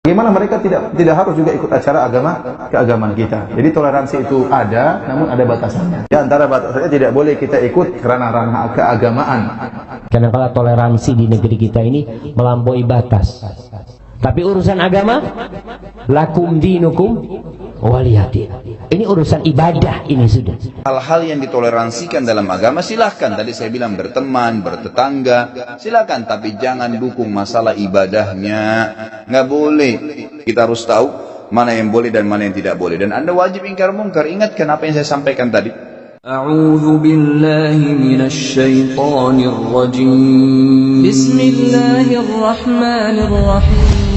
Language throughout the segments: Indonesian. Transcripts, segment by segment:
Bagaimana mereka tidak harus juga ikut acara keagamaan kita. Jadi toleransi itu ada, namun ada batasannya. Di antara batasannya tidak boleh kita ikut karena ranah keagamaan. Karena kalau toleransi di negeri kita ini melampaui batas. Tapi urusan agama, lakum dinukum waliyadin. Ini urusan ibadah ini sudah. Hal-hal yang ditoleransikan dalam agama silahkan. Tadi saya bilang berteman, bertetangga, silahkan. Tapi jangan dukung masalah ibadahnya. Nggak boleh. Kita harus tahu mana yang boleh dan mana yang tidak boleh. Dan Anda wajib ingkar mungkar. Ingatkan apa yang saya sampaikan tadi. A'udzu billahi minasy syaithanir rajim. Bismillahirrahmanirrahim.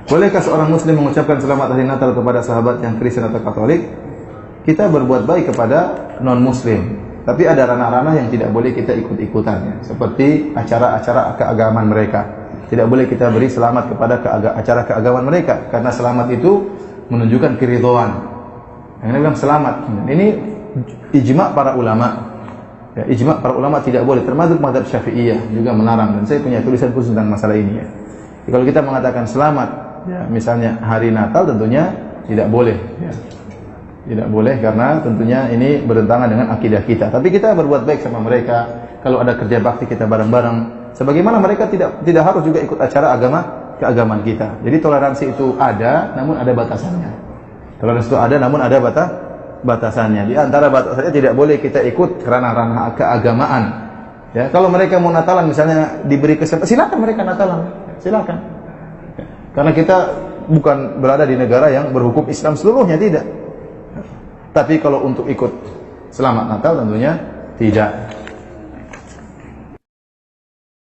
Bolehkah seorang muslim mengucapkan selamat hari Natal kepada sahabat yang Kristen atau Katolik? Kita berbuat baik kepada non-muslim, tapi ada ranah-ranah yang tidak boleh kita ikut-ikutannya, seperti acara-acara keagamaan mereka. Tidak boleh kita beri selamat kepada acara keagamaan mereka, karena selamat itu menunjukkan keridhaan. Yang ini bilang selamat. Ini ijma' para ulama. Ya, ijma' para ulama tidak boleh, termasuk mazhab Syafi'iyah juga melarang, dan saya punya tulisan khusus tentang masalah ini ya. Kalau kita mengatakan selamat, ya, misalnya hari Natal, tentunya tidak boleh. Ya. Tidak boleh karena tentunya ini bertentangan dengan akidah kita. Tapi kita berbuat baik sama mereka. Kalau ada kerja bakti kita bareng-bareng. Sebagaimana mereka tidak harus juga ikut acara keagamaan kita. Jadi toleransi itu ada, namun ada batasannya. Toleransi itu ada, namun ada batasannya. Di antara batasannya tidak boleh kita ikut karena ranah keagamaan. Ya, kalau mereka mau Natalan misalnya diberi kesempatan, silakan mereka Natalan. Silakan. Karena kita bukan berada di negara yang berhukum Islam seluruhnya, tidak. Tapi kalau untuk ikut selamat Natal tentunya tidak.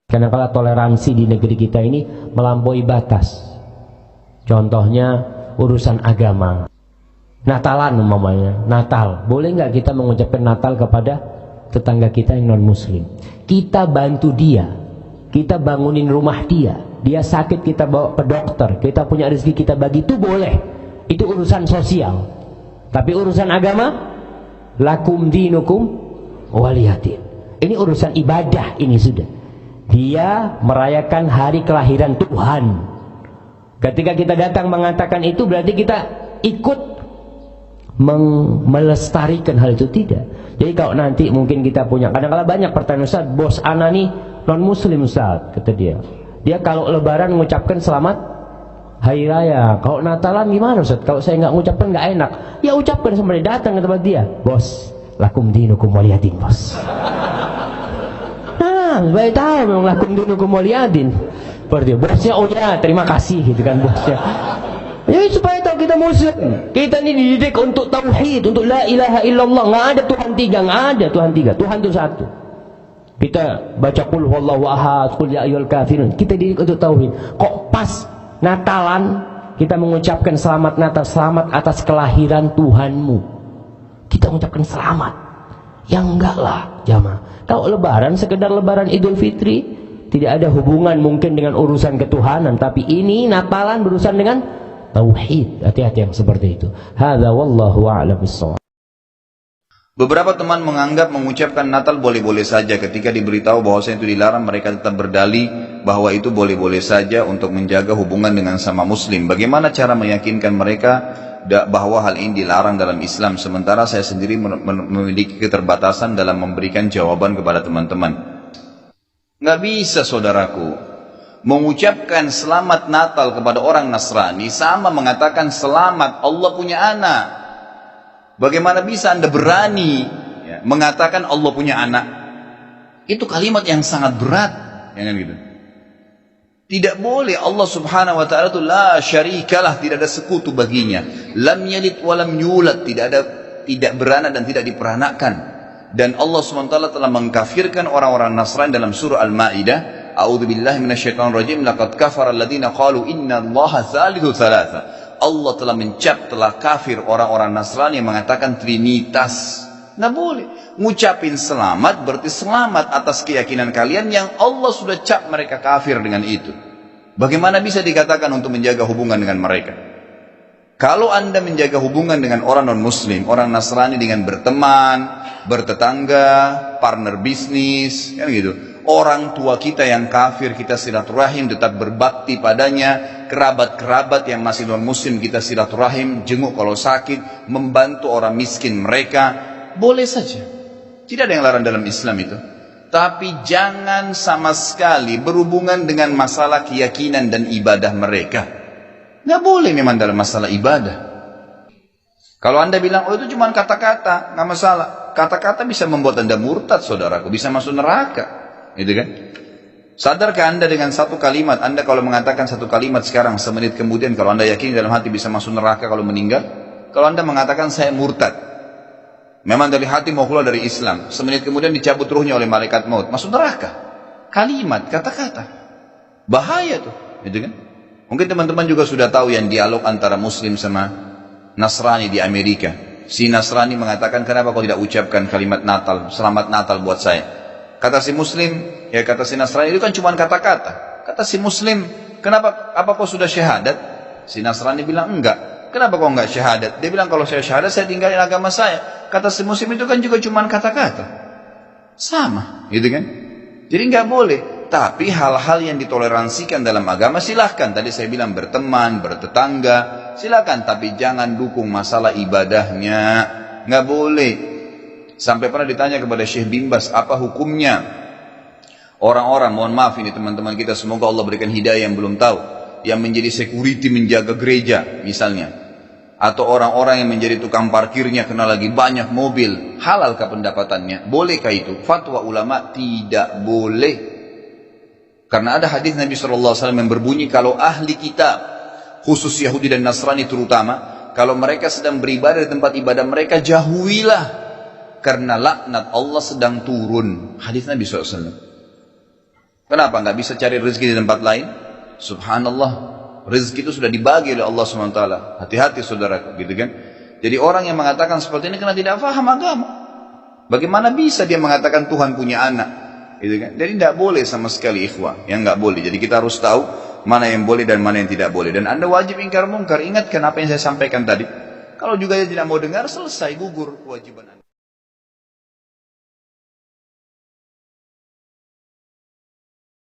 Karena kalau toleransi di negeri kita ini melampaui batas. Contohnya urusan agama. Natalan umpamanya, Natal. Boleh nggak kita mengucapkan Natal kepada tetangga kita yang non-muslim? Kita bantu dia. Kita bangunin rumah dia. Dia sakit kita bawa ke dokter, kita punya rezeki kita bagi, itu boleh. Itu urusan sosial. Tapi urusan agama, lakum dinukum waliyadin. Ini urusan ibadah ini sudah. Dia merayakan hari kelahiran Tuhan. Ketika kita datang mengatakan itu, berarti kita ikut melestarikan hal itu, tidak. Jadi kalau nanti mungkin kita punya, kadang-kadang banyak pertanyaan, Ustaz, bos ana nih non muslim Ustaz, kata dia. Dia kalau lebaran mengucapkan selamat hari raya. Kalau Natalan gimana Ustaz? Kalau saya nggak mengucapkan nggak enak. Ya ucapkan sama dia, datang ke tempat dia. Bos, lakum dinukum waliyadin, bos. Nah, baik tahu memang lakum dinukum waliyadin. Berarti bosnya, oh ya terima kasih gitu kan bosnya. Ya supaya tahu kita muslim. Kita ini dididik untuk tauhid, untuk la ilaha illallah. Nggak ada Tuhan tiga, nggak ada Tuhan tiga. Tuhan itu satu. Kita baca qul huwallahu ahad, qul ya ayyuhal kafirun. Kita didik untuk tauhid. Kok pas Natalan kita mengucapkan selamat Natal, selamat atas kelahiran Tuhanmu. Kita mengucapkan selamat. Ya enggak lah, jamaah. Kalau lebaran sekedar lebaran Idul Fitri, tidak ada hubungan mungkin dengan urusan ketuhanan, tapi ini Natalan berurusan dengan tauhid. Hati-hati yang seperti itu. Hadza wallahu a'lam bissawab. Beberapa teman menganggap mengucapkan Natal boleh-boleh saja. Ketika diberitahu bahwasanya itu dilarang, mereka tetap berdalih bahwa itu boleh-boleh saja untuk menjaga hubungan dengan sama muslim. Bagaimana cara meyakinkan mereka bahwa hal ini dilarang dalam Islam, sementara saya sendiri memiliki keterbatasan dalam memberikan jawaban kepada teman-teman? Nggak bisa saudaraku. Mengucapkan selamat Natal kepada orang Nasrani sama mengatakan selamat Allah punya anak. Bagaimana bisa Anda berani mengatakan Allah punya anak? Itu kalimat yang sangat berat, ya kan gitu. Tidak boleh. Allah Subhanahu wa taala itu la syarikalah, tidak ada sekutu baginya. Lam yalid wa lam yulad, tidak beranak dan tidak diperanakan. Dan Allah Subhanahu wa taala telah mengkafirkan orang-orang Nasrani dalam surah Al-Maidah, a'udzubillahi minasyaitonir rajim, laqad kafara alladziina qalu innallaha tsalitsu tsalatsa. Allah telah kafir orang-orang Nasrani yang mengatakan Trinitas. Nggak boleh. Ngucapin selamat berarti selamat atas keyakinan kalian yang Allah sudah cap mereka kafir dengan itu. Bagaimana bisa dikatakan untuk menjaga hubungan dengan mereka? Kalau Anda menjaga hubungan dengan orang non-muslim, orang Nasrani dengan berteman, bertetangga, partner bisnis, kan gitu. Orang tua kita yang kafir kita silaturahim, tetap berbakti padanya. Kerabat-kerabat yang masih non muslim kita silaturahim, jenguk kalau sakit, membantu orang miskin mereka, boleh saja. Tidak ada yang larang dalam Islam itu. Tapi jangan sama sekali berhubungan dengan masalah keyakinan dan ibadah mereka. Nggak boleh memang dalam masalah ibadah. Kalau anda bilang, oh itu cuma kata-kata, nggak masalah. Kata-kata bisa membuat anda murtad, saudaraku, bisa masuk neraka, gitu kan? Sadarkah anda dengan satu kalimat, anda kalau mengatakan satu kalimat sekarang, semenit kemudian, kalau anda yakin dalam hati bisa masuk neraka kalau meninggal? Kalau anda mengatakan saya murtad, memang dari hati mau keluar dari Islam, semenit kemudian dicabut ruhnya oleh malaikat maut, masuk neraka. Kalimat, kata-kata, bahaya tuh, gitu kan? Mungkin teman-teman juga sudah tahu yang dialog antara Muslim sama Nasrani di Amerika. Si Nasrani mengatakan, kenapa kau tidak ucapkan kalimat Natal, selamat Natal buat saya? Kata si Muslim, ya kata si Nasrani, itu kan cuma kata-kata. Kata si Muslim, kenapa, apa kau sudah syahadat? Si Nasrani bilang, enggak. Kenapa kau enggak syahadat? Dia bilang, kalau saya syahadat, saya tinggalin agama saya. Kata si Muslim, itu kan juga cuma kata-kata. Sama, gitu kan? Jadi enggak boleh. Tapi hal-hal yang ditoleransikan dalam agama silahkan. Tadi saya bilang berteman, bertetangga, silahkan. Tapi jangan dukung masalah ibadahnya. Nggak boleh. Sampai pernah ditanya kepada Syekh bin Baz, apa hukumnya orang-orang, mohon maaf ini teman-teman kita, semoga Allah berikan hidayah yang belum tahu, yang menjadi security menjaga gereja misalnya, atau orang-orang yang menjadi tukang parkirnya karena lagi banyak mobil, halalkah pendapatannya? Bolehkah itu? Fatwa ulama tidak boleh. Karena ada hadis Nabi SAW yang berbunyi, kalau ahli kitab, khusus Yahudi dan Nasrani terutama, kalau mereka sedang beribadah di tempat ibadah mereka, jauhilah, karena laknat Allah sedang turun. Hadis Nabi SAW. Kenapa nggak bisa cari rezeki di tempat lain? Subhanallah, rezeki itu sudah dibagi oleh Allah SWT. Hati-hati saudara, gitu kan? Jadi orang yang mengatakan seperti ini karena tidak paham agama. Bagaimana bisa dia mengatakan Tuhan punya anak? Gitu kan? Jadi tidak boleh sama sekali ikhwah, yang nggak boleh. Jadi kita harus tahu mana yang boleh dan mana yang tidak boleh. Dan anda wajib ingkar mungkar. Ingatkan apa yang saya sampaikan tadi. Kalau juga dia tidak mau dengar, selesai, gugur kewajiban anda.